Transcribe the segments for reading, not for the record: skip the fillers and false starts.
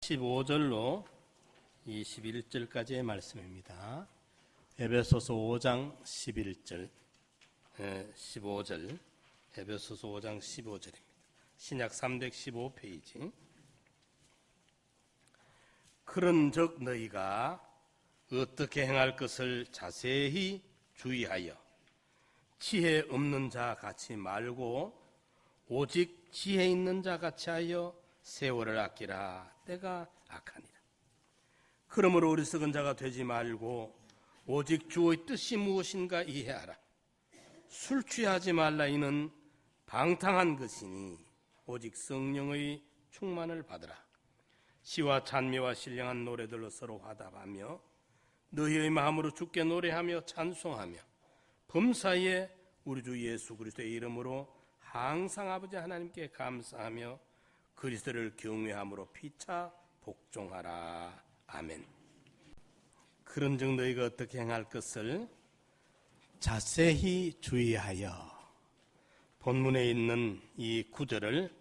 15절로 21절까지의 말씀입니다. 에베소서 5장 11절, 15절, 에베소서 5장 15절입니다. 신약 315페이지. 그런즉 너희가 어떻게 행할 것을 자세히 주의하여 지혜 없는 자 같이 말고 오직 지혜 있는 자 같이 하여 세월을 아끼라. 때가 악하니라. 그러므로 어리석은 자가 되지 말고 오직 주의 뜻이 무엇인가 이해하라. 술 취하지 말라. 이는 방탕한 것이니 오직 성령의 충만을 받으라. 시와 찬미와 신령한 노래들로 서로 화답하며 너희의 마음으로 주께 노래하며 찬송하며 범사에 우리 주 예수 그리스도의 이름으로 항상 아버지 하나님께 감사하며 그리스도를 경외함으로 피차 복종하라. 아멘. 그런즉 너희가 어떻게 행할 것을 자세히 주의하여. 본문에 있는 이 구절을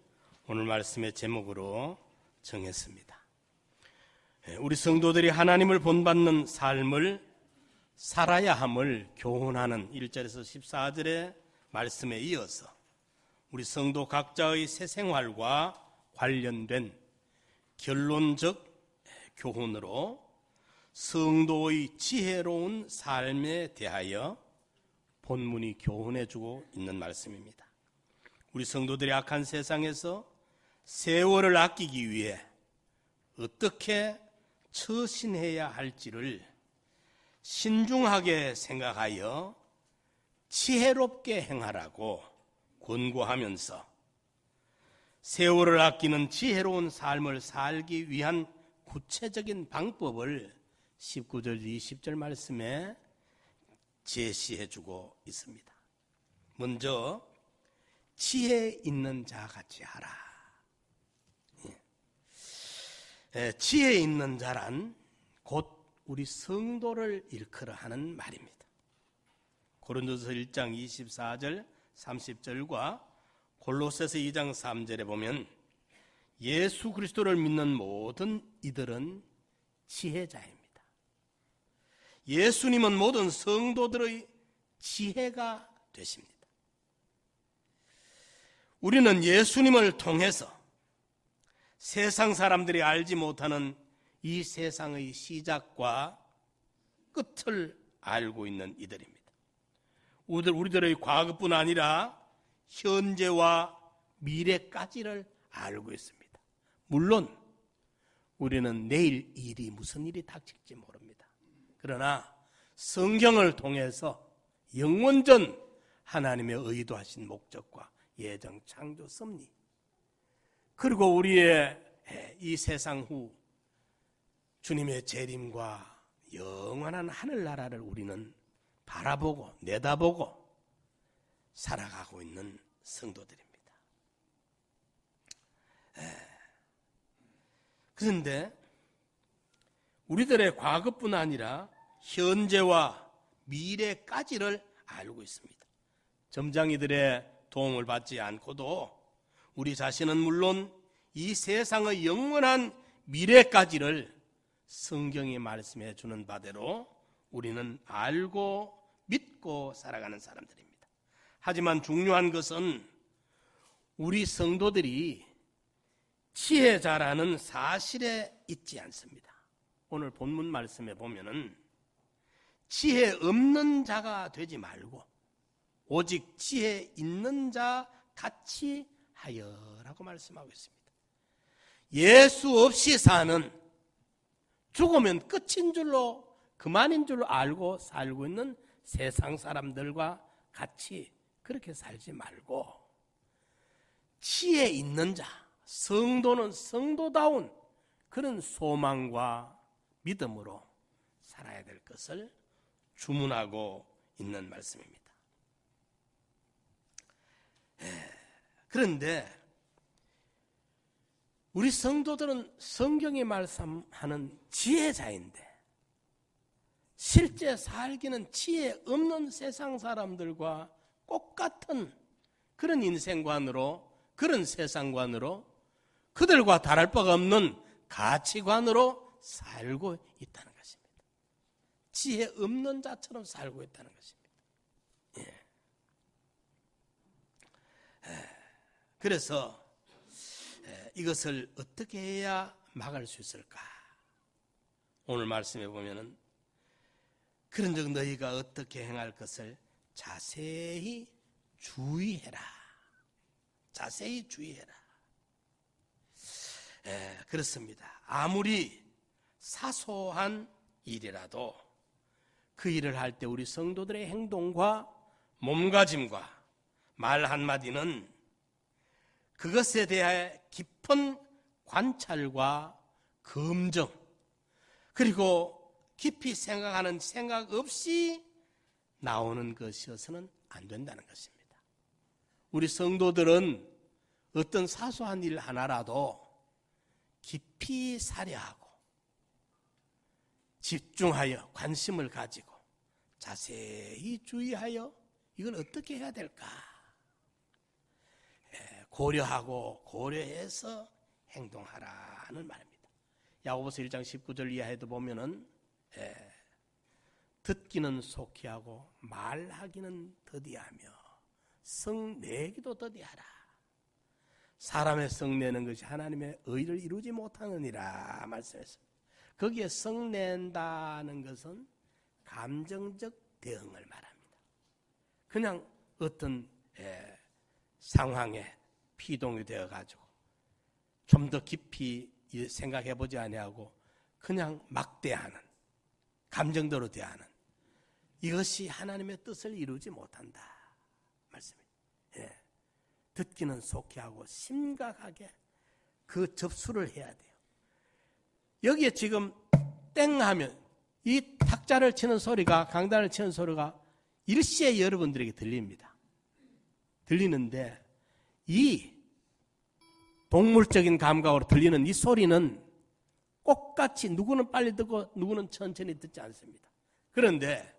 오늘 말씀의 제목으로 정했습니다. 우리 성도들이 하나님을 본받는 삶을 살아야 함을 교훈하는 1절에서 14절의 말씀에 이어서 우리 성도 각자의 새 생활과 관련된 결론적 교훈으로 성도의 지혜로운 삶에 대하여 본문이 교훈해주고 있는 말씀입니다. 우리 성도들이 악한 세상에서 세월을 아끼기 위해 어떻게 처신해야 할지를 신중하게 생각하여 지혜롭게 행하라고 권고하면서 세월을 아끼는 지혜로운 삶을 살기 위한 구체적인 방법을 19절, 20절 말씀에 제시해주고 있습니다. 먼저 지혜 있는 자 같이 하라. 지혜 있는 자란 곧 우리 성도를 일컬어 하는 말입니다. 고린도서 1장 24절, 30절과 골로새서 2장 3절에 보면 예수 그리스도를 믿는 모든 이들은 지혜자입니다. 예수님은 모든 성도들의 지혜가 되십니다. 우리는 예수님을 통해서 세상 사람들이 알지 못하는 이 세상의 시작과 끝을 알고 있는 이들입니다. 우리들의 과거뿐 아니라 현재와 미래까지를 알고 있습니다. 물론 우리는 내일 일이 무슨 일이 닥칠지 모릅니다. 그러나 성경을 통해서 영원전 하나님의 의도하신 목적과 예정, 창조, 섭리, 그리고 우리의 이 세상 후 주님의 재림과 영원한 하늘나라를 우리는 바라보고 내다보고 살아가고 있는 성도들입니다. 그런데 우리들의 과거뿐 아니라 현재와 미래까지를 알고 있습니다. 점장이들의 도움을 받지 않고도 우리 자신은 물론 이 세상의 영원한 미래까지를 성경이 말씀해 주는 바대로 우리는 알고 믿고 살아가는 사람들입니다. 하지만 중요한 것은 우리 성도들이 지혜자라는 사실에 있지 않습니다. 오늘 본문 말씀에 보면은 지혜 없는 자가 되지 말고 오직 지혜 있는 자 같이 하여라고 말씀하고 있습니다. 예수 없이 사는, 죽으면 끝인 줄로 그만인 줄로 알고 살고 있는 세상 사람들과 같이 그렇게 살지 말고 지혜 있는 자, 성도는 성도다운 그런 소망과 믿음으로 살아야 될 것을 주문하고 있는 말씀입니다. 그런데 우리 성도들은 성경이 말씀하는 지혜자인데 실제 살기는 지혜 없는 세상 사람들과 똑같은 그런 인생관으로, 그런 세상관으로 그들과 다를 바가 없는 가치관으로 살고 있다는 것입니다. 지혜 없는 자처럼 살고 있다는 것입니다. 예. 그래서 이것을 어떻게 해야 막을 수 있을까? 오늘 말씀해 보면은 그런즉 너희가 어떻게 행할 것을 자세히 주의해라. 자세히 주의해라. 그렇습니다. 아무리 사소한 일이라도 그 일을 할 때 우리 성도들의 행동과 몸가짐과 말 한마디는 그것에 대해 깊은 관찰과 검증, 그리고 깊이 생각하는 생각 없이 나오는 것이어서는 안 된다는 것입니다. 우리 성도들은 어떤 사소한 일 하나라도 깊이 살해하고 집중하여 관심을 가지고 자세히 주의하여 이걸 어떻게 해야 될까 고려하고 고려해서 행동하라는 말입니다. 야고보서 1장 19절 이하에도 보면은 듣기는 속히 하고 말하기는 더디하며 성내기도 더디하라. 사람의 성내는 것이 하나님의 의를 이루지 못하느니라 말씀했습니다. 거기에 성낸다는 것은 감정적 대응을 말합니다. 그냥 어떤 상황에 피동이 되어가지고 좀 더 깊이 생각해보지 아니하고 그냥 막 대하는, 감정대로 대하는, 이것이 하나님의 뜻을 이루지 못한다 말씀입니다. 듣기는 속히 하고 심각하게 그 접수를 해야 돼요. 여기에 지금 땡 하면 이 탁자를 치는 소리가, 강단을 치는 소리가 일시에 여러분들에게 들립니다. 들리는데 이 동물적인 감각으로 들리는 이 소리는 똑같이 누구는 빨리 듣고 누구는 천천히 듣지 않습니다. 그런데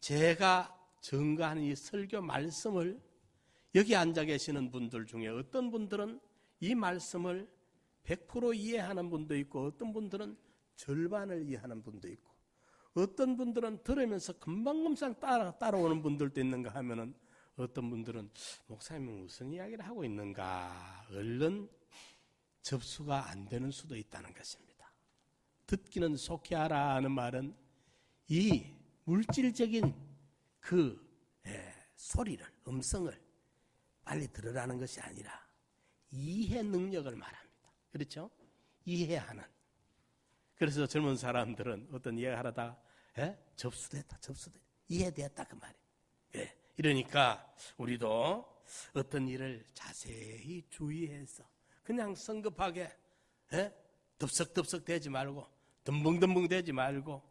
제가 증거하는 이 설교 말씀을 여기 앉아 계시는 분들 중에 어떤 분들은 이 말씀을 100% 이해하는 분도 있고 어떤 분들은 절반을 이해하는 분도 있고 어떤 분들은 들으면서 금방금방 따라오는 분들도 있는가 하면은 어떤 분들은 목사님은 무슨 이야기를 하고 있는가 얼른 접수가 안 되는 수도 있다는 것입니다. 듣기는 속히 하라 하는 말은 이 물질적인 그 소리를, 음성을 빨리 들으라는 것이 아니라 이해 능력을 말합니다. 그렇죠? 이해하는. 그래서 젊은 사람들은 어떤 이해하다가 접수됐다, 이해됐다 그 말이에요. 이러니까 우리도 어떤 일을 자세히 주의해서 그냥 성급하게 덥석덥석 되지 말고 덤벙덤벙 되지 말고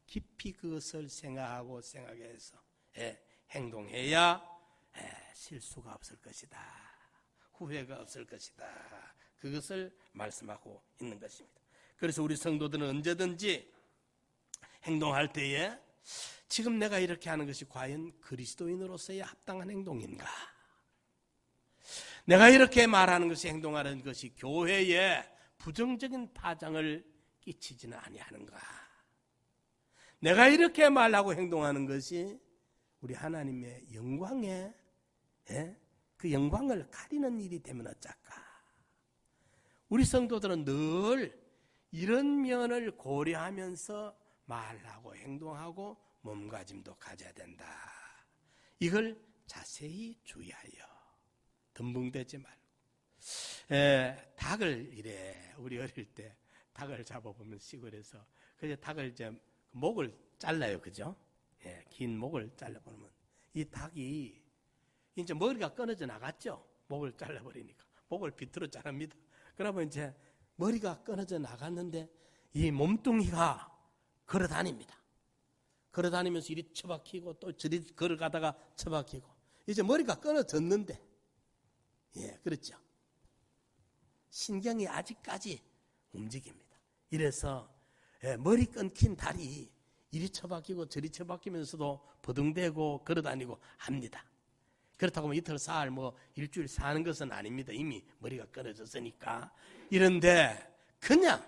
깊이 그것을 생각해서 행동해야 실수가 없을 것이다. 후회가 없을 것이다. 그것을 말씀하고 있는 것입니다. 그래서 우리 성도들은 언제든지 행동할 때에 지금 내가 이렇게 하는 것이 과연 그리스도인으로서의 합당한 행동인가? 내가 이렇게 말하는 것이, 행동하는 것이 교회에 부정적인 파장을 끼치지는 아니하는가? 내가 이렇게 말하고 행동하는 것이 우리 하나님의 영광에 그 영광을 가리는 일이 되면 어쩔까? 우리 성도들은 늘 이런 면을 고려하면서 말하고 행동하고 몸가짐도 가져야 된다. 이걸 자세히 주의하여 덤벙대지 말고. 닭을 우리 어릴 때 닭을 잡아보면 시골에서 그래서 닭을 이제 목을 잘라요, 그죠? 긴 목을 잘라보면 이 닭이 이제 머리가 끊어져 나갔죠. 목을 잘라버리니까 목을 비틀어 자릅니다. 그러면 이제 머리가 끊어져 나갔는데 이 몸뚱이가 걸어다닙니다. 걸어다니면서 이리 처박히고 또 저리 걸어가다가 처박히고 이제 머리가 끊어졌는데 그렇죠. 신경이 아직까지 움직입니다. 이래서 머리 끊긴 다리 이리 처박히고 저리 처박히면서도 버둥대고 걸어다니고 합니다. 그렇다고 이틀 사흘 일주일 사는 것은 아닙니다. 이미 머리가 끊어졌으니까. 이런데 그냥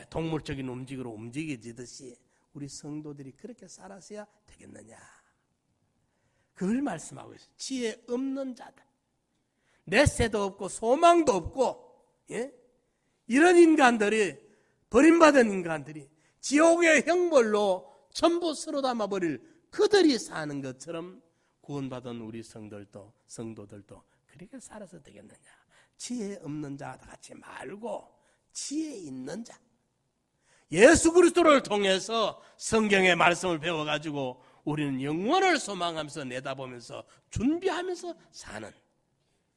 동물적인 움직임으로 움직여지듯이 우리 성도들이 그렇게 살았어야 되겠느냐. 그걸 말씀하고 있어요. 지혜 없는 자들, 내세도 없고 소망도 없고, 이런 인간들이, 버림받은 인간들이 지옥의 형벌로 전부 쓸어 담아버릴 그들이 사는 것처럼 구원받은 우리 성도들도 그렇게 살아서 되겠느냐. 지혜 없는 자 같이 말고 지혜 있는 자, 예수 그리스도를 통해서 성경의 말씀을 배워가지고 우리는 영원을 소망하면서 내다보면서 준비하면서 사는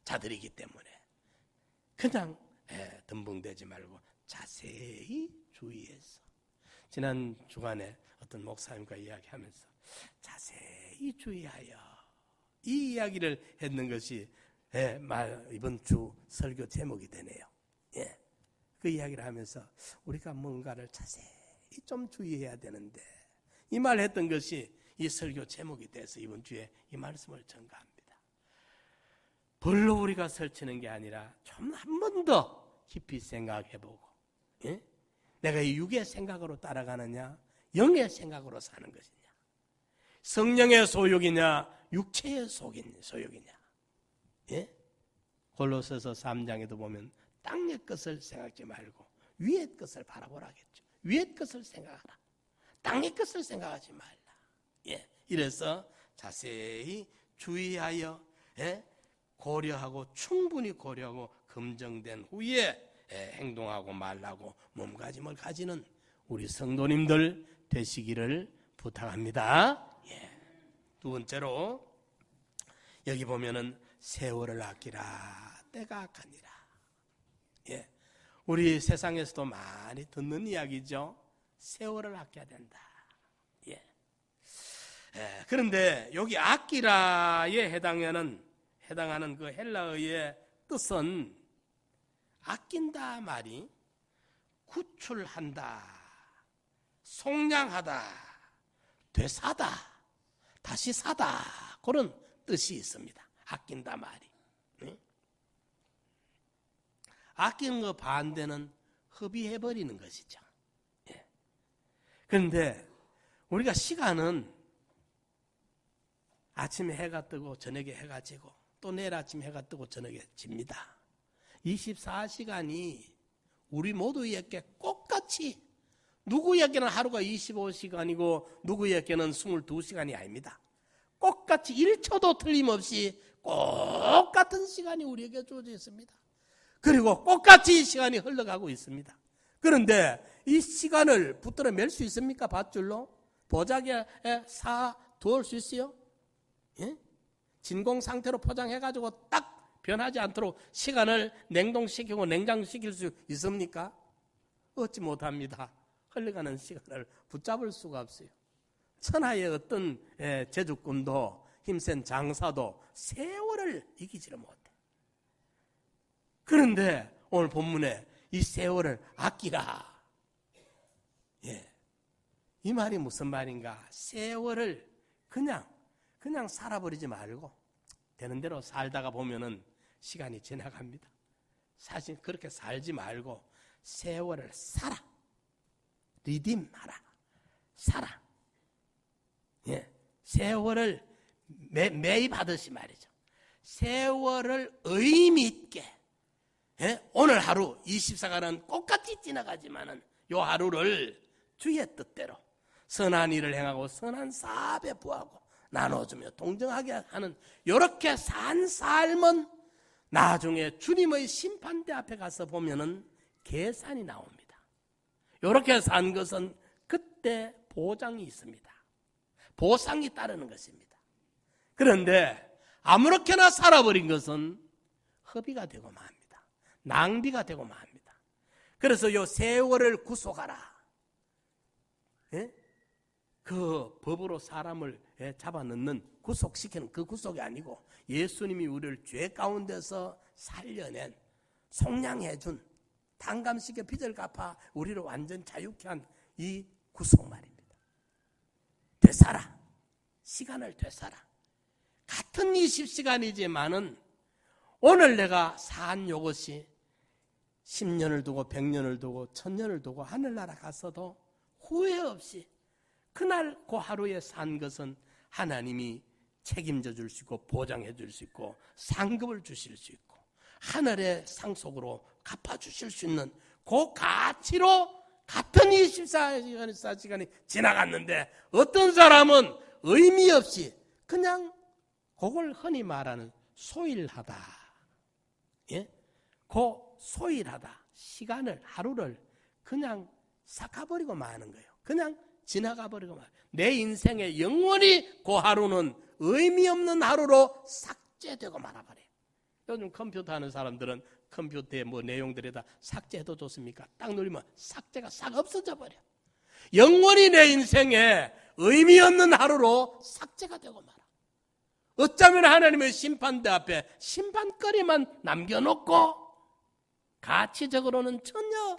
자들이기 때문에 그냥 덤벙대지 말고 자세히 주의해서, 지난 주간에 어떤 목사님과 이야기하면서 자세히 주의하여 이 이야기를 했는 것이 이번 주 설교 제목이 되네요. 그 이야기를 하면서 우리가 뭔가를 자세히 좀 주의해야 되는데, 이 말 했던 것이 이 설교 제목이 돼서 이번 주에 이 말씀을 전가합니다. 별로 우리가 설치는 게 아니라 좀 한 번 더 깊이 생각해보고, 내가 이 육의 생각으로 따라가느냐 영의 생각으로 사는 것이냐, 성령의 소욕이냐 육체의 소욕이냐. 골로새서 3장에도 보면 땅의 것을 생각하지 말고 위의 것을 바라보라겠죠. 위의 것을 생각하라. 땅의 것을 생각하지 말라. 이래서 자세히 주의하여 고려하고 충분히 고려하고 검증된 후에 행동하고 말라고 몸가짐을 가지는 우리 성도님들 되시기를 부탁합니다. 두 번째로 여기 보면은 세월을 아끼라, 때가 악하니라. 우리 세상에서도 많이 듣는 이야기죠. 세월을 아껴야 된다. 그런데 여기 아끼라에 해당하는 그 헬라어의 뜻은 아낀다 말이 구출한다, 속량하다, 되사다, 다시 사다, 그런 뜻이 있습니다. 아낀다 말이. 아끼는 거 반대는 허비해버리는 것이죠. 그런데 우리가 시간은 아침에 해가 뜨고 저녁에 해가 지고 또 내일 아침에 해가 뜨고 저녁에 집니다. 24시간이 우리 모두에게 똑같이, 누구에게는 하루가 25시간이고 누구에게는 22시간이 아닙니다. 똑같이 1초도 틀림없이 똑같은 시간이 우리에게 주어져 있습니다. 그리고 똑같이 이 시간이 흘러가고 있습니다. 그런데 이 시간을 붙들어 맬 수 있습니까? 밧줄로? 보자기에 두을 수 있어요? 진공 상태로 포장해가지고 딱 변하지 않도록 시간을 냉동시키고 냉장시킬 수 있습니까? 얻지 못합니다. 흘러가는 시간을 붙잡을 수가 없어요. 천하의 어떤 제주꾼도 힘센 장사도 세월을 이기지를 못해. 그런데 오늘 본문에 이 세월을 아끼라. 이 말이 무슨 말인가? 세월을 그냥 살아버리지 말고 되는 대로 살다가 보면은 시간이 지나갑니다. 사실 그렇게 살지 말고 세월을 살아. 리딤하라. 살아. 세월을 매입하듯이 말이죠. 세월을 의미 있게, 오늘 하루 24시간은 똑같이 지나가지만은 요 하루를 주의 뜻대로 선한 일을 행하고 선한 사업에 부하고 나눠주며 동정하게 하는, 이렇게 산 삶은 나중에 주님의 심판대 앞에 가서 보면은 계산이 나옵니다. 이렇게 산 것은 그때 보장이 있습니다. 보상이 따르는 것입니다. 그런데 아무렇게나 살아버린 것은 허비가 되고 맙니다. 낭비가 되고 맙니다. 그래서 이 세월을 구속하라. 그 법으로 사람을 잡아넣는, 구속시키는 그 구속이 아니고 예수님이 우리를 죄 가운데서 살려낸, 속량해준, 탕감시켜 빚을 갚아 우리를 완전 자유케 한 이 구속 말입니다. 되살아. 시간을 되살아. 같은 20시간이지만은 오늘 내가 산 요것이 10년을 두고 100년을 두고 1000년을 두고 하늘나라 갔어도 후회 없이 그날 그 하루에 산 것은 하나님이 책임져 줄 수 있고 보장해 줄 수 있고 상급을 주실 수 있고 하늘의 상속으로 갚아주실 수 있는 그 가치로 같은 24시간이 지나갔는데 어떤 사람은 의미 없이 그냥 그걸 흔히 말하는 소일하다. 예? 그 소일하다. 시간을, 하루를 그냥 삭아버리고 마는 거예요. 그냥 지나가 버리고 마는 거예요. 내 인생에 영원히 그 하루는 의미 없는 하루로 삭제되고 말아버려요. 요즘 컴퓨터 하는 사람들은 컴퓨터에 뭐 내용들에다 삭제해도 좋습니까? 딱 누르면 삭제가 싹 없어져 버려. 영원히 내 인생에 의미 없는 하루로 삭제가 되고 말아. 어쩌면 하나님의 심판대 앞에 심판거리만 남겨놓고 가치적으로는 전혀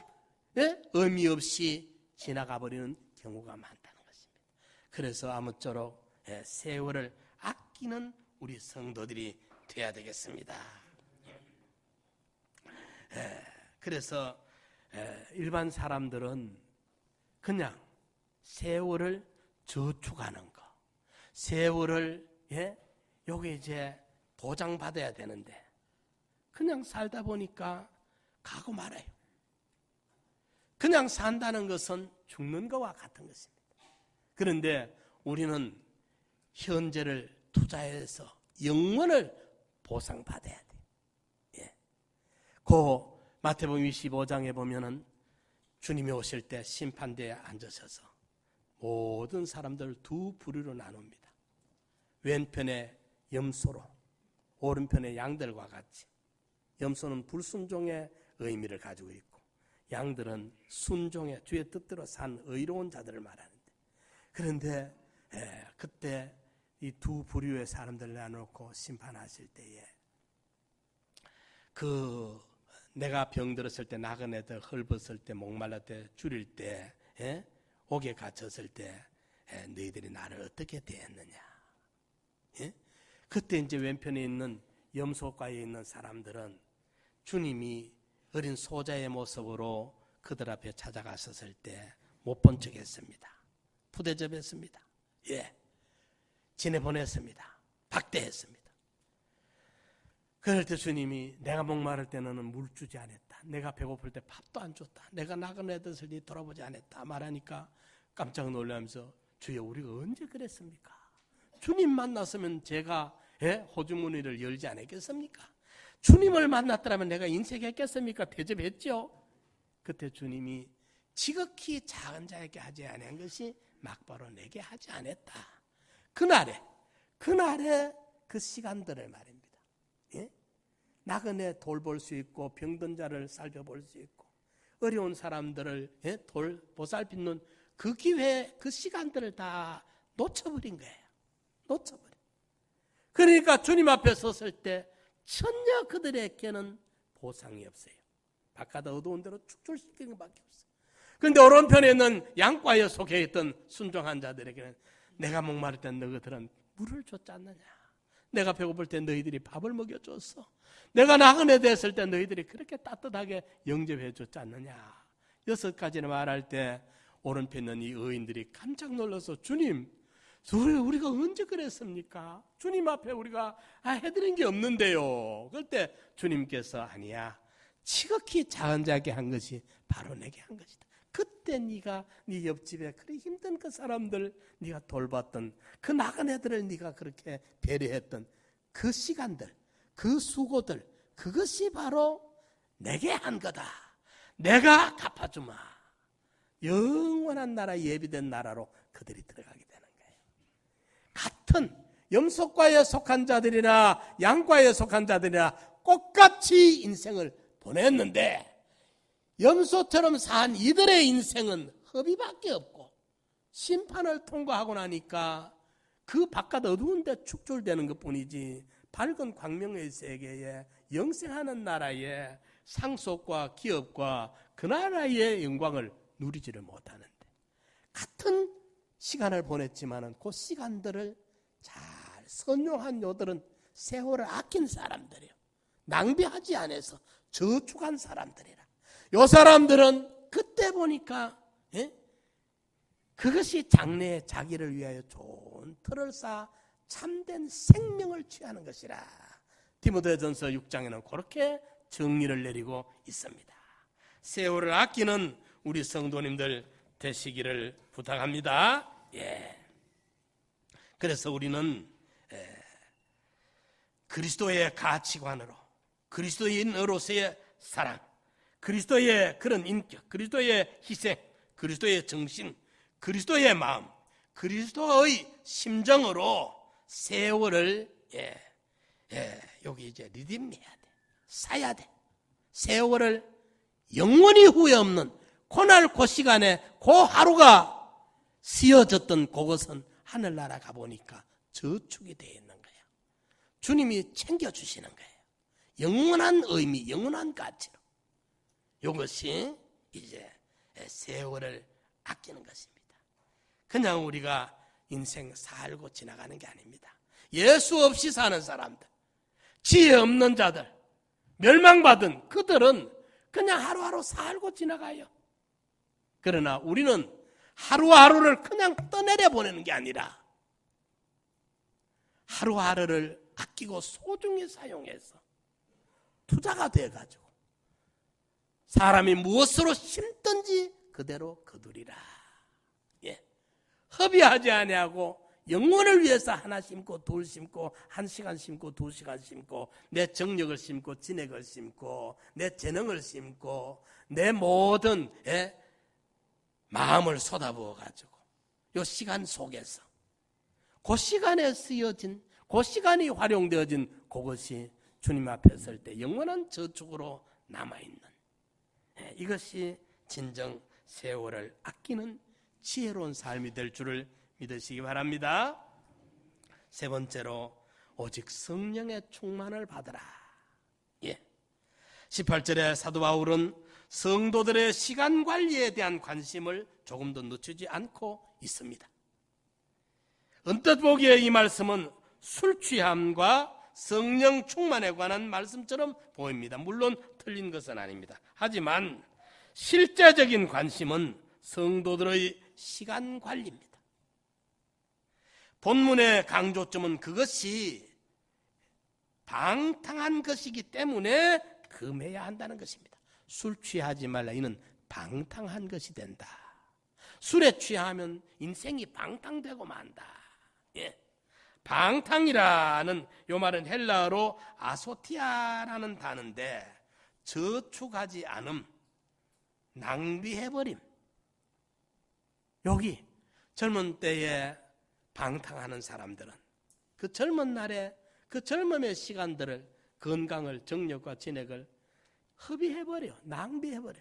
의미 없이 지나가 버리는 경우가 많다는 것입니다. 그래서 아무쪼록 세월을 아끼는 우리 성도들이 돼야 되겠습니다. 그래서 일반 사람들은 그냥 세월을 저축하는 거, 세월을 요게 이제 보장받아야 되는데 그냥 살다 보니까 가고 말아요. 그냥 산다는 것은 죽는 것과 같은 것입니다. 그런데 우리는 현재를 투자해서 영원을 보상받아야 돼요. 그 마태복음 25장에 보면은 주님이 오실 때 심판대에 앉으셔서 모든 사람들을 두 부류로 나눕니다. 왼편에 염소로, 오른편에 양들과 같이. 염소는 불순종의 의미를 가지고 있고 양들은 순종의 주의 뜻대로 산 의로운 자들을 말하는데, 그런데 그때 이 두 부류의 사람들을 나누고 심판하실 때에 내가 병들었을 때, 나그네들 헐벗을 때, 목말랐을 때, 줄일 때, 옥에 갇혔을 때 너희들이 나를 어떻게 대했느냐. 그때 이제 왼편에 있는 염소과에 있는 사람들은 주님이 어린 소자의 모습으로 그들 앞에 찾아갔었을 때 못 본 척 했습니다. 푸대접했습니다. 지내보냈습니다. 박대했습니다. 그럴 때 주님이 내가 목마를 때 너는 물 주지 않았다. 내가 배고플 때 밥도 안 줬다. 내가 나그네들 네 돌아보지 않았다 말하니까 깜짝 놀라면서 주여 우리가 언제 그랬습니까? 주님 만났으면 제가 호주머니를 열지 않았겠습니까? 주님을 만났더라면 내가 인색했겠습니까? 대접했죠. 그때 주님이 지극히 작은 자에게 하지 않은 것이 막바로 내게 하지 않았다. 그날에 그 시간들을 말입니다. 나그네 돌볼 수 있고 병든 자를 살펴볼 수 있고 어려운 사람들을 보살피는 그 기회, 그 시간들을 다 놓쳐버린 거예요. 놓쳐버려. 그러니까 주님 앞에 섰을 때 전혀 그들에게는 보상이 없어요. 바깥 어두운 데로 축출시키는 것밖에 없어요. 그런데 오른편에 있는 양과에 속해 있던 순종한 자들에게는 내가 목마를 때 너희들은 물을 줬지 않느냐. 내가 배고플 때 너희들이 밥을 먹여줬어. 내가 나그네 됐을 때 너희들이 그렇게 따뜻하게 영접해 줬지 않느냐. 6가지를 말할 때 오른편에 있는 이 의인들이 깜짝 놀라서 주님, 우리가 언제 그랬습니까? 주님 앞에 우리가 해드린 게 없는데요. 그럴 때 주님께서 아니야. 지극히 작은 자에게 한 것이 바로 내게 한 것이다. 그때 네가 네 옆집에 그렇게 힘든 그 사람들 네가 돌봤던 그 나그네들을 네가 그렇게 배려했던 그 시간들, 그 수고들, 그것이 바로 내게 한 거다. 내가 갚아주마. 영원한 나라, 예비된 나라로 그들이 들어가게 되는 거예요. 같은 염소과에 속한 자들이나 양과에 속한 자들이나 똑같이 인생을 보냈는데 염소처럼 산 이들의 인생은 허비밖에 없고 심판을 통과하고 나니까 그 바깥 어두운 데 축출되는 것뿐이지 밝은 광명의 세계에 영생하는 나라의 상속과 기업과 그 나라의 영광을 누리지를 못하는데 같은 시간을 보냈지만은 그 시간들을 잘 선용한 요들은 세월을 아낀 사람들이에요. 낭비하지 않아서 저축한 사람들이라. 요 사람들은 그때 보니까 그것이 장래에 자기를 위하여 좋은 틀을 쌓아 참된 생명을 취하는 것이라. 디모데전서 6장에는 그렇게 정리를 내리고 있습니다. 세월을 아끼는 우리 성도님들 되시기를 부탁합니다. 그래서 우리는 그리스도의 가치관으로, 그리스도인으로서의 사랑, 그리스도의 그런 인격, 그리스도의 희생, 그리스도의 정신, 그리스도의 마음, 그리스도의 심정으로 세월을 여기 이제 리딤해야 돼. 사야 돼. 세월을 영원히 후회 없는 그날 그 시간에 그 하루가 쓰여졌던 그것은 하늘나라 가보니까 저축이 되어 있는 거예요. 주님이 챙겨주시는 거예요. 영원한 의미, 영원한 가치로. 이것이 이제 세월을 아끼는 것입니다. 그냥 우리가 인생 살고 지나가는 게 아닙니다. 예수 없이 사는 사람들, 지혜 없는 자들, 멸망받은 그들은 그냥 하루하루 살고 지나가요. 그러나 우리는 하루하루를 그냥 떠내려 보내는 게 아니라 하루하루를 아끼고 소중히 사용해서 투자가 돼가지고 사람이 무엇으로 심든지 그대로 거두리라. 허비하지 아니하고 영혼을 위해서 하나 심고 둘 심고 1시간 심고 2시간 심고 내 정력을 심고 진액을 심고 내 재능을 심고 내 모든 마음을 쏟아부어 가지고 이 시간 속에서 그 시간에 쓰여진 그 시간이 활용되어진 그것이 주님 앞에 설 때 영원한 저축으로 남아있는 이것이 진정 세월을 아끼는 지혜로운 삶이 될 줄을 믿으시기 바랍니다. 세 번째로 오직 성령의 충만을 받으라. 18절에 사도 바울은 성도들의 시간 관리에 대한 관심을 조금도 늦추지 않고 있습니다. 언뜻 보기에 이 말씀은 술 취함과 성령 충만에 관한 말씀처럼 보입니다. 물론 틀린 것은 아닙니다. 하지만 실제적인 관심은 성도들의 시간 관리입니다. 본문의 강조점은 그것이 방탕한 것이기 때문에 금해야 한다는 것입니다. 술 취하지 말라. 이는 방탕한 것이 된다. 술에 취하면 인생이 방탕되고 만다. 방탕이라는 요 말은 헬라어로 아소티아라는 단어인데 저축하지 않음, 낭비해버림. 여기 젊은 때에 방탕하는 사람들은 그 젊은 날에 그 젊음의 시간들을 건강을 정력과 진액을 허비해버려, 낭비해버려.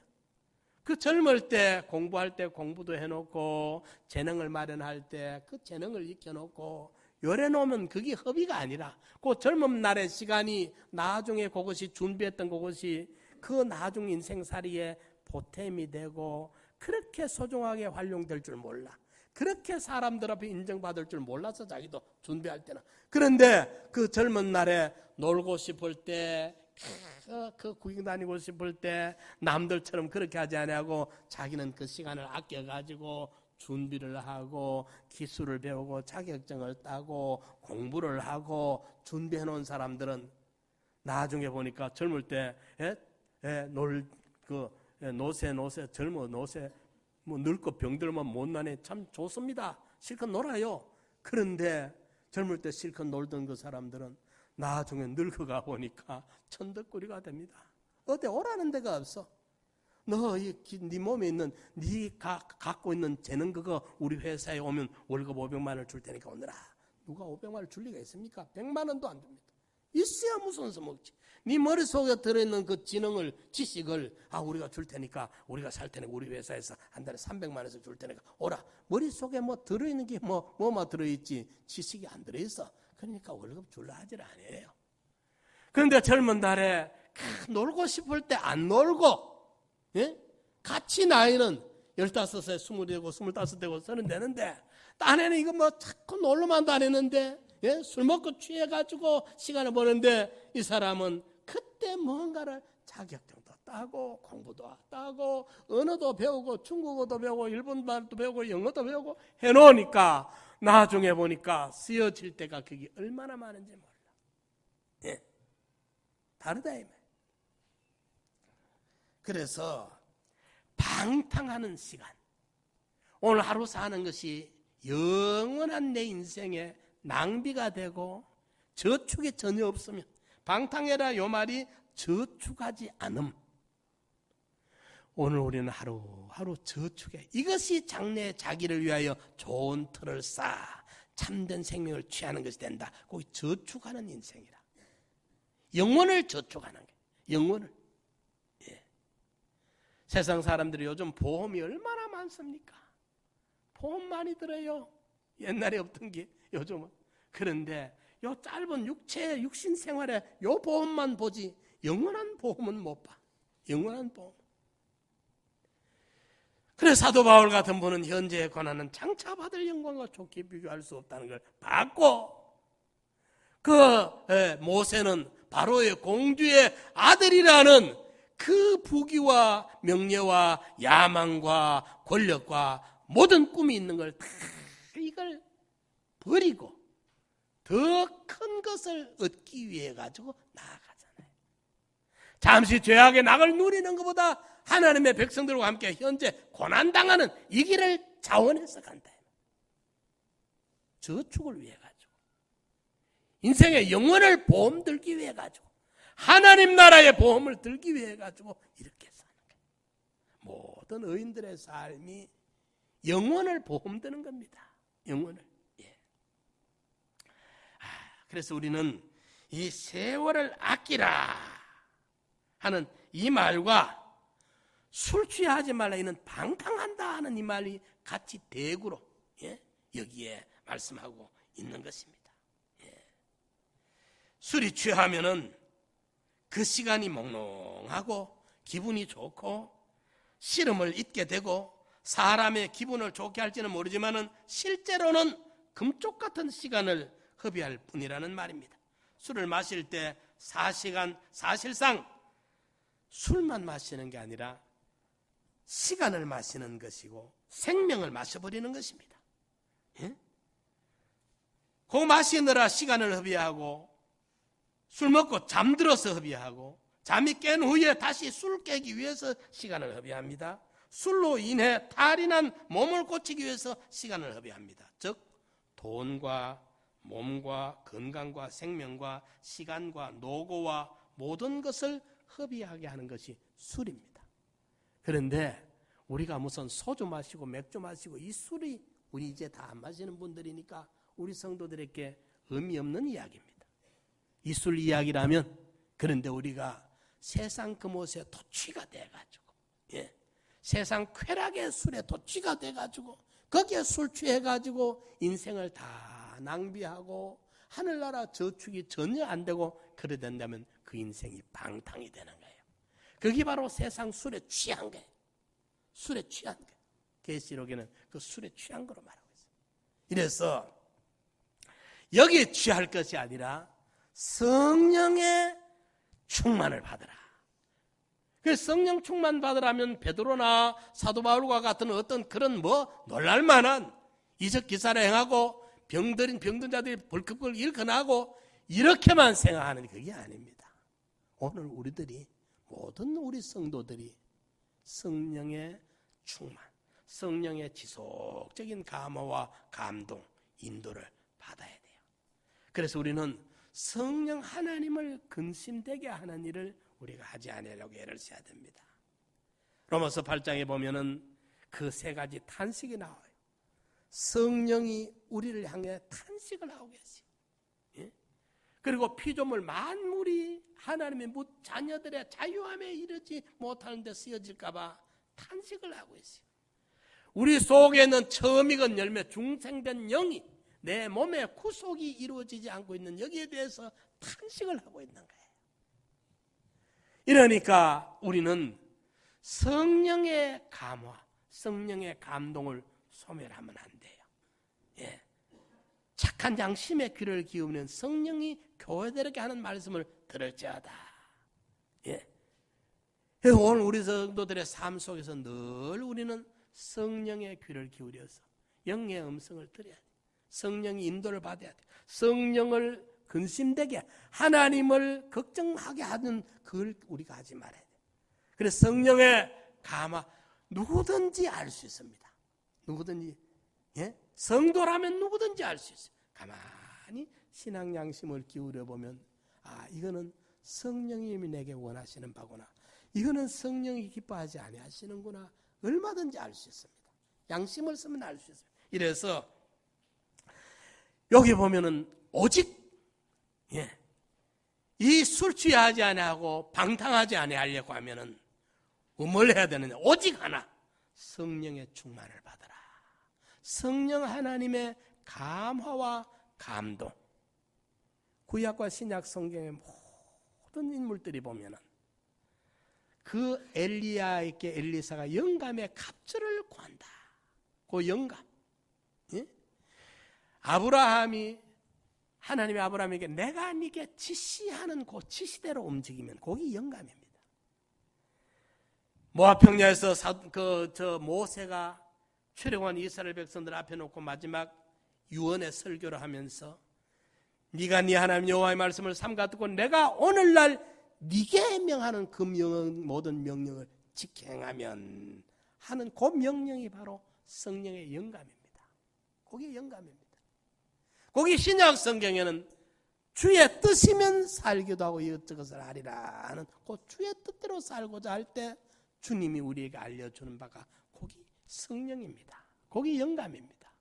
그 젊을 때 공부할 때 공부도 해놓고 재능을 마련할 때 그 재능을 익혀놓고 요래놓으면 그게 허비가 아니라 그 젊은 날의 시간이 나중에 그것이 준비했던 그것이 그 나중 인생살이에 보탬이 되고 그렇게 소중하게 활용될 줄 몰라. 그렇게 사람들 앞에 인정받을 줄 몰라서 자기도 준비할 때는. 그런데 그 젊은 날에 놀고 싶을 때, 그 구경 다니고 싶을 때 남들처럼 그렇게 하지 않냐고 자기는 그 시간을 아껴가지고 준비를 하고 기술을 배우고 자격증을 따고 공부를 하고 준비해 놓은 사람들은 나중에 보니까 젊을 때 노세 젊어 노세 뭐 늙고 병들면 못나니 참 좋습니다. 실컷 놀아요. 그런데 젊을 때 실컷 놀던 그 사람들은 나중에 늙어가 보니까 천덕꾸리가 됩니다. 어디 오라는 데가 없어. 네 몸에 있는 네가 갖고 있는 재능 그거 우리 회사에 오면 월급 500만 원을 줄 테니까 오너라. 누가 500만 원을 줄 리가 있습니까? 100만 원도 안 줍니다. 있어야 무슨 수 먹지. 네 머릿속에 들어있는 그 지능을 지식을 우리가 줄 테니까 우리가 살 테니까 우리 회사에서 한 달에 300만 원에서 줄 테니까 오라. 머릿속에 뭐 들어있는 게 뭐만 들어있지 지식이 안 들어있어. 그러니까 월급 줄라 하질 않아요. 그런데 젊은 날에 놀고 싶을 때 안 놀고 같이 나이는 15세, 20되고 25되고 30 되는데 딴에는 이거 뭐 자꾸 놀러만 다니는데 술 먹고 취해가지고 시간을 보는데 이 사람은 그때 뭔가를 자격증도 따고 공부도 따고 언어도 배우고 중국어도 배우고 일본말도 배우고 영어도 배우고 해놓으니까 나중에 보니까 쓰여질 때가 그게 얼마나 많은지 몰라. 예. 다르다 이 말. 그래서 방탕하는 시간, 오늘 하루 사는 것이 영원한 내 인생에 낭비가 되고 저축이 전혀 없으면, 방탕해라 요 말이 저축하지 않음. 오늘 우리는 하루하루 저축해. 이것이 장래에 자기를 위하여 좋은 틀을 쌓아 참된 생명을 취하는 것이 된다. 꼭 저축하는 인생이라. 영혼을 저축하는 게, 영혼을. 예. 세상 사람들이 요즘 보험이 얼마나 많습니까? 보험 많이 들어요. 옛날에 없던 게 요즘은. 그런데 요 짧은 육신 생활에 요 보험만 보지 영원한 보험은 못 봐. 영원한 보험. 그래서 사도 바울 같은 분은 현재의 고난은 장차 받을 영광과 좋게 비교할 수 없다는 걸 봤고, 모세는 바로의 공주의 아들이라는 그 부귀와 명예와 야망과 권력과 모든 꿈이 있는 걸 다 이걸 버리고 더 큰 것을 얻기 위해 가지고 나아가잖아요. 잠시 죄악의 낙을 누리는 것보다 하나님의 백성들과 함께 현재 고난당하는 이 길을 자원해서 간다. 저축을 위해 가지고, 인생의 영혼을 보험 들기 위해 가지고, 하나님 나라의 보험을 들기 위해 가지고 이렇게 사는 거예요. 모든 의인들의 삶이 영혼을 보험 드는 겁니다. 영혼을. 예. 그래서 우리는 이 세월을 아끼라 하는 이 말과 술 취하지 말라 이는 방탕한다 하는 이 말이 같이 대구로, 예? 여기에 말씀하고 있는 것입니다. 예. 술이 취하면은 그 시간이 몽롱하고 기분이 좋고 시름을 잊게 되고 사람의 기분을 좋게 할지는 모르지만은 실제로는 금쪽 같은 시간을 허비할 뿐이라는 말입니다. 술을 마실 때 사실상 술만 마시는 게 아니라 시간을 마시는 것이고 생명을 마셔버리는 것입니다. 예? 그 마시느라 시간을 허비하고 술 먹고 잠들어서 허비하고 잠이 깬 후에 다시 술 깨기 위해서 시간을 허비합니다. 술로 인해 탈이 난 몸을 고치기 위해서 시간을 허비합니다. 즉 돈과 몸과 건강과 생명과 시간과 노고와 모든 것을 허비하게 하는 것이 술입니다. 그런데 우리가 무슨 소주 마시고 맥주 마시고 이 술이 우리 이제 다 안 마시는 분들이니까 우리 성도들에게 의미 없는 이야기입니다. 이 술 이야기라면, 그런데 우리가 세상 금옷에 도취가 돼가지고, 예, 세상 쾌락의 술에 도취가 돼가지고 거기에 술 취해가지고 인생을 다 낭비하고 하늘나라 저축이 전혀 안 되고 그래 된다면 그 인생이 방탕이 되는 거예요. 그게 바로 세상 술에 취한 거예요. 술에 취한 거예요. 계시록에는 그 술에 취한 거로 말하고 있어요. 이래서 여기에 취할 것이 아니라 성령의 충만을 받으라. 그래서 성령 충만 받으라면 베드로나 사도 바울과 같은 어떤 그런 놀랄만한 이적 기사를 행하고 병든 자들이 벌컥벌컥 일어나고 이렇게만 생각하는 그게 아닙니다. 오늘 우리들이, 모든 우리 성도들이 성령의 충만, 성령의 지속적인 감화와 감동, 인도를 받아야 돼요. 그래서 우리는 성령 하나님을 근심되게 하는 일을 우리가 하지 않으려고 애를 써야 됩니다. 로마서 8장에 보면은 그 세 가지 탄식이 나와요. 성령이 우리를 향해 탄식을 하고 계세요. 예? 그리고 피조물 만물이 하나님의 자녀들의 자유함에 이르지 못하는 데 쓰여질까 봐 탄식을 하고 있어요. 우리 속에 있는 처음 익은 열매 중생된 영이 내 몸의 구속이 이루어지지 않고 있는 여기에 대해서 탄식을 하고 있는 거예요. 이러니까 우리는 성령의 감화, 성령의 감동을 소멸하면 안 돼요. 예. 착한 양심의 귀를 기울이는 성령이 교회들에게 하는 말씀을 들을지어다. 예. 오늘 우리 성도들의 삶 속에서 늘 우리는 성령의 귀를 기울여서 영의 음성을 들어야 돼. 성령의 인도를 받아야 돼. 성령을 근심되게 하나님을 걱정하게 하는 그걸 우리가 하지 말아야 돼. 그래서 성령의 감화 누구든지 알 수 있습니다. 누구든지 성도라면 누구든지 알 수 있어요. 가만히 신앙 양심을 기울여 보면 이거는 성령님이 내게 원하시는 바구나. 이거는 성령이 기뻐하지 아니하시는구나. 얼마든지 알 수 있습니다. 양심을 쓰면 알 수 있습니다. 이래서 여기 보면은 오직 이 술 취하지 아니하고 방탕하지 아니하려고 하면은 뭘 해야 되느냐? 오직 하나 성령의 충만을 받아라. 성령 하나님의 감화와 감동. 구약과 신약 성경의 모든 인물들이 보면은 그 엘리야에게 엘리사가 영감의 갑절을 구한다. 그 영감. 아브라함이 하나님의 아브라함에게 내가 네게 지시하는 그 지시대로 움직이면 거기 영감입니다. 모압 평야에서 모세가 출애굽한 이스라엘 백성들 앞에 놓고 마지막 유언의 설교를 하면서 네가 네 하나님 여호와의 말씀을 삼가 듣고 내가 오늘날 네게 명하는 그 모든 명령을 지켜 행하면 하는 그 명령이 바로 성령의 영감입니다. 그게 영감입니다. 거기 신약 성경에는 주의 뜻이면 살기도 하고 이것저것을 하리라 하는 그 주의 뜻대로 살고자 할 때 주님이 우리에게 알려주는 바가 거기 성령입니다. 거기 영감입니다.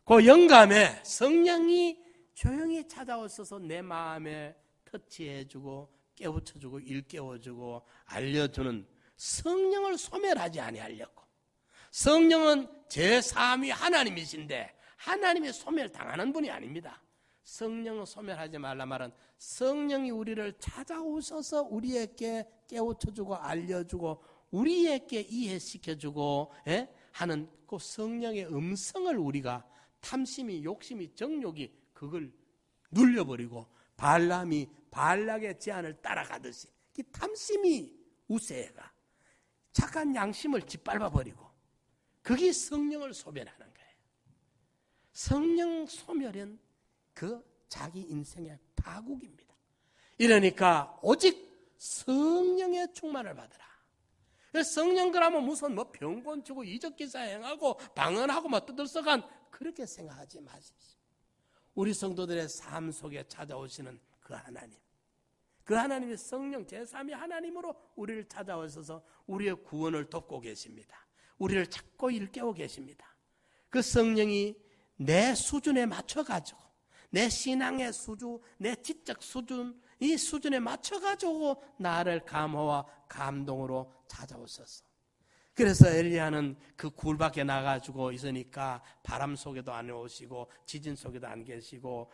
그 영감에 성령이 조용히 찾아오셔서 내 마음에 터치해주고 깨우쳐주고 일깨워주고 알려주는 성령을 소멸하지 아니하려고. 성령은 제3위 하나님이신데 하나님이 소멸당하는 분이 아닙니다. 성령을 소멸하지 말라 말은 성령이 우리를 찾아오셔서 우리에게 깨우쳐주고 알려주고 우리에게 이해시켜주고 하는 그 성령의 음성을 우리가 탐심이 욕심이 정욕이 그걸 눌려버리고 발람이 발락의 제안을 따라가듯이 이 탐심이 우세가 착한 양심을 짓밟아버리고 그게 성령을 소멸하는 거예요. 성령 소멸은 그 자기 인생의 파국입니다. 이러니까 오직 성령의 충만을 받으라. 성령 그러면 무슨 병권 치고 이적기사 행하고 방언하고 뜯어서간 그렇게 생각하지 마십시오. 우리 성도들의 삶 속에 찾아오시는 그 하나님, 그 하나님의 성령 제3위 하나님으로 우리를 찾아오셔서 우리의 구원을 돕고 계십니다. 우리를 찾고 일깨우고 계십니다. 그 성령이 내 수준에 맞춰가지고 내 신앙의 수준, 내 지적 수준, 이 수준에 맞춰가지고 나를 감화와 감동으로 찾아오셔서 그래서 엘리야는 그 굴 밖에 나가지고 있으니까 바람 속에도 안 오시고 지진 속에도 안 계시고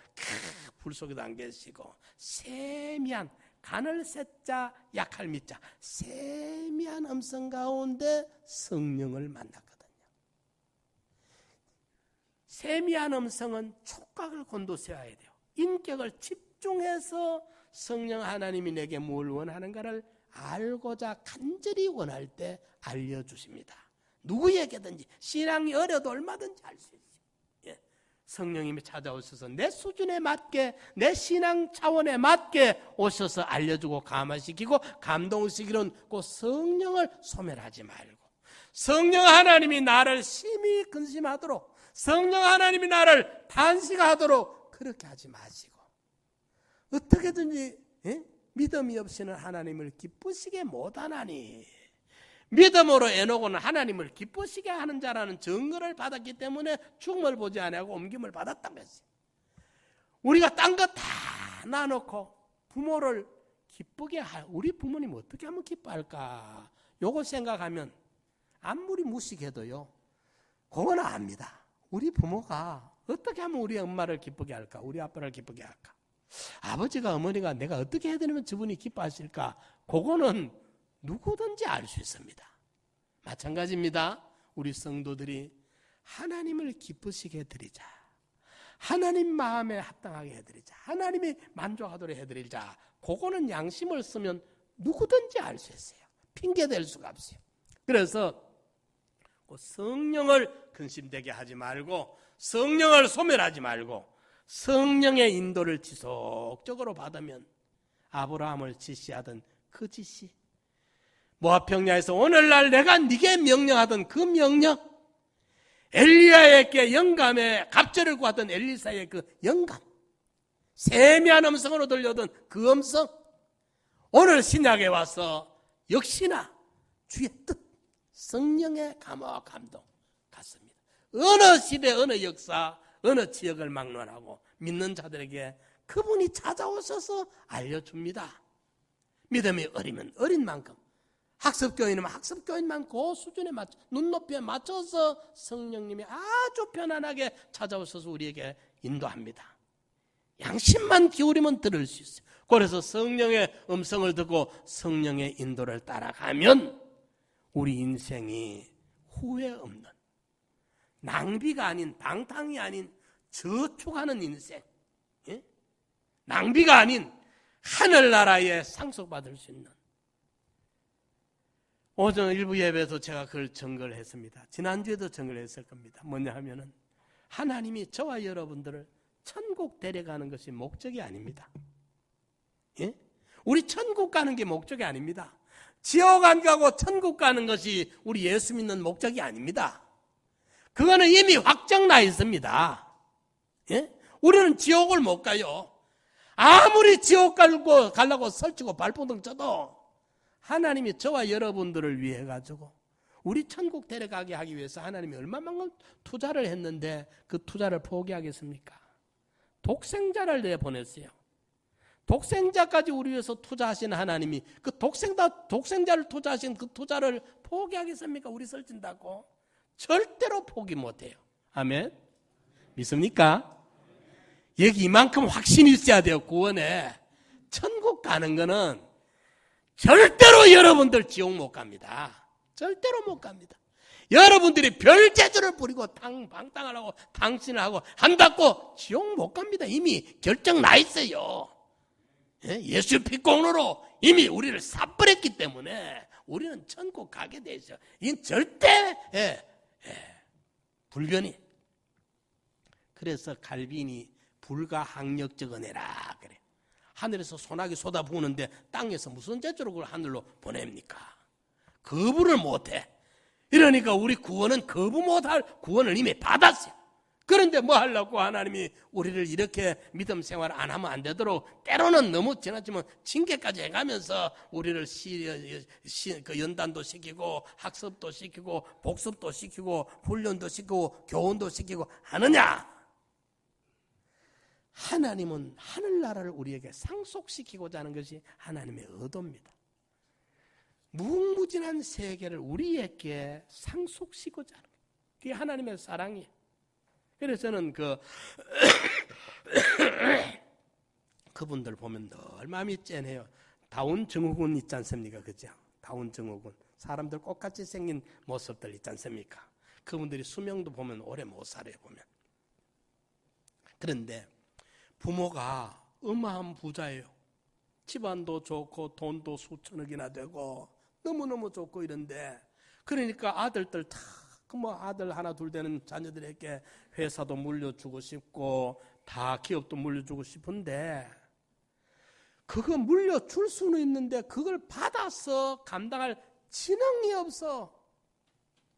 불 속에도 안 계시고 세미한 간을 셋자 약할 미자 세미한 음성 가운데 성령을 만났거든요. 세미한 음성은 촉각을 곤두세워야 돼요. 인격을 집중해서 성령 하나님이 내게 뭘 원하는가를 알고자 간절히 원할 때 알려주십니다. 누구에게든지 신앙이 어려도 얼마든지 알 수 있어요. 성령님이 찾아오셔서 내 수준에 맞게 내 신앙 차원에 맞게 오셔서 알려주고 감화시키고 감동시키는 그 성령을 소멸하지 말고 성령 하나님이 나를 심히 근심하도록 성령 하나님이 나를 탄식하도록 그렇게 하지 마시고 어떻게든지 믿음이 없이는 하나님을 기쁘시게 못하나니 믿음으로 에녹은 하나님을 기쁘시게 하는 자라는 증거를 받았기 때문에 죽음을 보지 아니하고 옮김을 받았다고 했어요. 우리가 딴 거 다 놔놓고 부모를 기쁘게 우리 부모님 어떻게 하면 기뻐할까 요거 생각하면 아무리 무식해도요 그건 압니다. 우리 부모가 어떻게 하면 우리 엄마를 기쁘게 할까 우리 아빠를 기쁘게 할까 아버지가 어머니가 내가 어떻게 해야 되면 저분이 기뻐하실까 그거는 누구든지 알 수 있습니다. 마찬가지입니다. 우리 성도들이 하나님을 기쁘시게 해드리자 하나님 마음에 합당하게 해드리자 하나님이 만족하도록 해드리자 그거는 양심을 쓰면 누구든지 알 수 있어요. 핑계댈 수가 없어요. 그래서 성령을 근심되게 하지 말고 성령을 소멸하지 말고 성령의 인도를 지속적으로 받으면 아브라함을 지시하던 그 지시, 모압 평야에서 오늘날 내가 네게 명령하던 그 명령, 엘리야에게 영감에 갑절을 구하던 엘리사의 그 영감, 세미한 음성으로 들려오던 그 음성, 오늘 신약에 와서 역시나 주의 뜻, 성령의 감화와 감동 같습니다. 어느 시대, 어느 역사, 어느 지역을 막론하고 믿는 자들에게 그분이 찾아오셔서 알려줍니다. 믿음이 어리면 어린 만큼, 학습교인이면 학습교인만 그 수준에 맞춰, 눈높이에 맞춰서 성령님이 아주 편안하게 찾아오셔서 우리에게 인도합니다. 양심만 기울이면 들을 수 있어요. 그래서 성령의 음성을 듣고 성령의 인도를 따라가면 우리 인생이 후회 없는, 낭비가 아닌, 방탕이 아닌 저축하는 인생, 예? 낭비가 아닌 하늘나라에 상속받을 수 있는. 오전 일부 예배에서 제가 그걸 증거를 했습니다. 지난주에도 증거를 했을 겁니다. 뭐냐 하면은 하나님이 저와 여러분들을 천국 데려가는 것이 목적이 아닙니다. 예? 우리 천국 가는 게 목적이 아닙니다. 지옥 안 가고 천국 가는 것이 우리 예수 믿는 목적이 아닙니다. 그거는 이미 확정나 있습니다. 예? 우리는 지옥을 못 가요. 아무리 지옥 가려고 설치고 발버둥 쳐도 하나님이 저와 여러분들을 위해 가지고 우리 천국 데려가게 하기 위해서 하나님이 얼마만큼 투자를 했는데 그 투자를 포기하겠습니까? 독생자를 내보냈어요. 독생자까지 우리 위해서 투자하신 하나님이 그 독생자를 투자하신 그 투자를 포기하겠습니까? 우리 설친다고? 절대로 포기 못해요. 아멘? 믿습니까? 여기 이만큼 확신이 있어야 돼요. 구원에. 천국 가는 거는 절대로 여러분들 지옥 못 갑니다. 절대로 못 갑니다. 여러분들이 별재주를 부리고 방탕하려고 당신을 하고 한다고 지옥 못 갑니다. 이미 결정 나 있어요. 예수 피공로로 이미 우리를 삽버렸기 때문에 우리는 천국 가게 돼 있어요. 이건 절대 불변이. 그래서 갈빈이 불가항력적 은혜라 그래. 하늘에서 소나기 쏟아부으는데 땅에서 무슨 재주로 그걸 하늘로 보냅니까? 거부를 못해. 이러니까 우리 구원은 거부 못할 구원을 이미 받았어요. 그런데 뭐 하려고 하나님이 우리를 이렇게 믿음 생활 안 하면 안 되도록 때로는 너무 지나치면 징계까지 해가면서 우리를 그 연단도 시키고 학습도 시키고 복습도 시키고 훈련도 시키고 교훈도 시키고 하느냐? 하나님은 하늘나라를 우리에게 상속시키고자 하는 것이 하나님의 의도입니다. 무궁무진한 세계를 우리에게 상속시키고자 하는 거예요. 그게 하나님의 사랑이에요. 그래서 저는 그분들 보면 늘 마음이 짠해요. 다운 증후군 있지 않습니까? 그죠? 다운 증후군. 사람들 똑같이 생긴 모습들 있지 않습니까? 그분들이 수명도 보면 오래 못 살아요, 보면. 그런데 부모가 어마한 부자예요. 집안도 좋고 돈도 수천억이나 되고 너무너무 좋고 이런데, 그러니까 아들들 다 아들 하나 둘 되는 자녀들에게 회사도 물려주고 싶고 다 기업도 물려주고 싶은데, 그거 물려줄 수는 있는데 그걸 받아서 감당할 지능이 없어.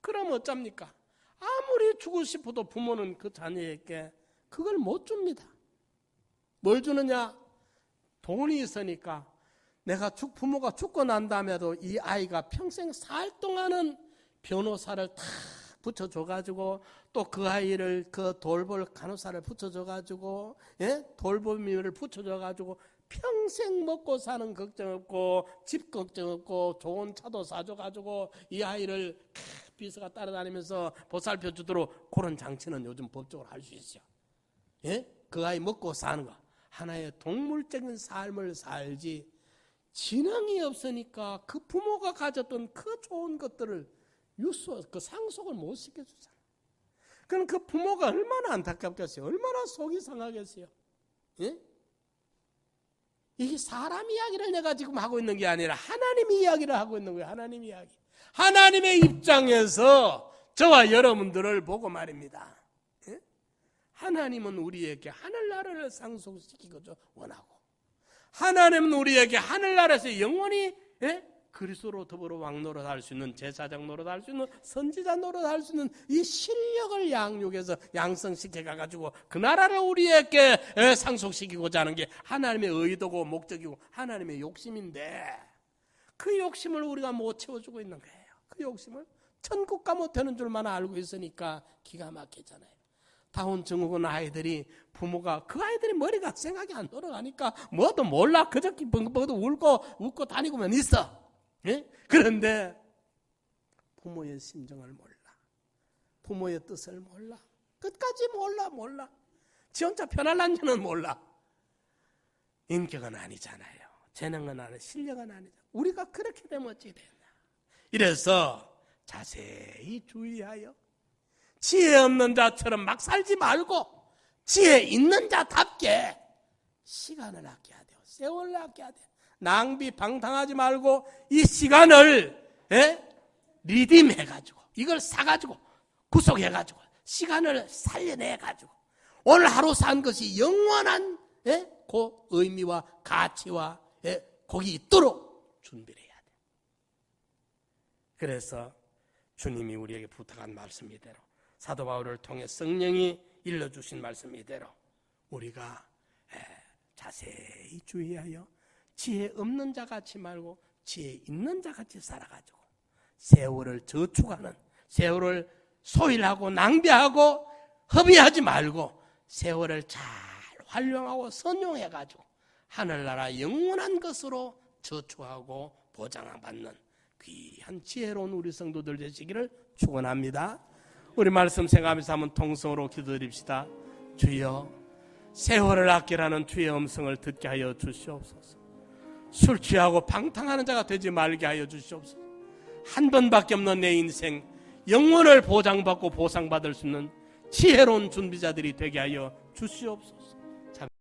그럼 어쩝니까? 아무리 주고 싶어도 부모는 그 자녀에게 그걸 못 줍니다. 뭘 주느냐? 돈이 있으니까 내가 부모가 죽고 난 다음에도 이 아이가 평생 살 동안은 변호사를 탁 붙여줘가지고 또 그 아이를 그 돌볼 간호사를 붙여줘가지고 돌보미를 붙여줘가지고 평생 먹고 사는 걱정 없고 집 걱정 없고 좋은 차도 사줘가지고 이 아이를 비서가 따라다니면서 보살펴 주도록 그런 장치는 요즘 법적으로 할 수 있어요. 그 아이 먹고 사는 거 하나의 동물적인 삶을 살지, 지능이 없으니까 그 부모가 가졌던 그 좋은 것들을 그 상속을 못 시켜주잖아. 그럼 그 부모가 얼마나 안타깝겠어요? 얼마나 속이 상하겠어요? 이게 사람 이야기를 내가 지금 하고 있는 게 아니라 하나님 이야기를 하고 있는 거예요. 하나님 이야기. 하나님의 입장에서 저와 여러분들을 보고 말입니다. 예? 하나님은 우리에게 하늘나라를 상속시키고 원하고, 하나님은 우리에게 하늘나라에서 영원히 그리스도로 더불어 왕노릇 할 수 있는, 제사장 노릇 할 수 있는, 선지자 노릇 할 수 있는 이 실력을 양육해서 양성시켜 가지고 그 나라를 우리에게 상속시키고자 하는 게 하나님의 의도고 목적이고 하나님의 욕심인데, 그 욕심을 우리가 못 채워주고 있는 거예요. 그 욕심을 천국 가면 되는 줄만 알고 있으니까 기가 막히잖아요. 다운 증후군 아이들이, 부모가 그 아이들이 머리가 생각이 안 돌아가니까 뭐도 몰라. 그저 벙벙도 웃고 다니고만 있어. 예? 그런데 부모의 심정을 몰라. 부모의 뜻을 몰라. 끝까지 몰라. 지 혼자 편할란지는 몰라. 인격은 아니잖아요. 재능은 아니고 실력은 아니잖아요. 우리가 그렇게 되면 어찌 되나. 이래서 자세히 주의하여 지혜 없는 자처럼 막 살지 말고 지혜 있는 자답게 시간을 아껴야 돼요. 세월을 아껴야 돼요. 낭비 방탕하지 말고 이 시간을 리딤해가지고, 이걸 사가지고 구속해가지고 시간을 살려내가지고 오늘 하루 산 것이 영원한 그 의미와 가치와 거기 있도록 준비를 해야 돼요. 그래서 주님이 우리에게 부탁한 말씀 이대로, 사도 바울을 통해 성령이 일러주신 말씀 이대로 우리가 자세히 주의하여 지혜 없는 자 같이 말고 지혜 있는 자 같이 살아가지고 세월을 저축하는, 세월을 소일하고 낭비하고 허비하지 말고 세월을 잘 활용하고 선용해가지고 하늘나라 영원한 것으로 저축하고 보장받는 귀한 지혜로운 우리 성도들 되시기를 축원합니다. 우리 말씀 생각하면서 한번 통성으로 기도드립시다. 주여, 세월을 아끼라는 주의 음성을 듣게 하여 주시옵소서. 술 취하고 방탕하는 자가 되지 말게 하여 주시옵소서. 한 번밖에 없는 내 인생, 영혼을 보장받고 보상받을 수 있는 지혜로운 준비자들이 되게 하여 주시옵소서.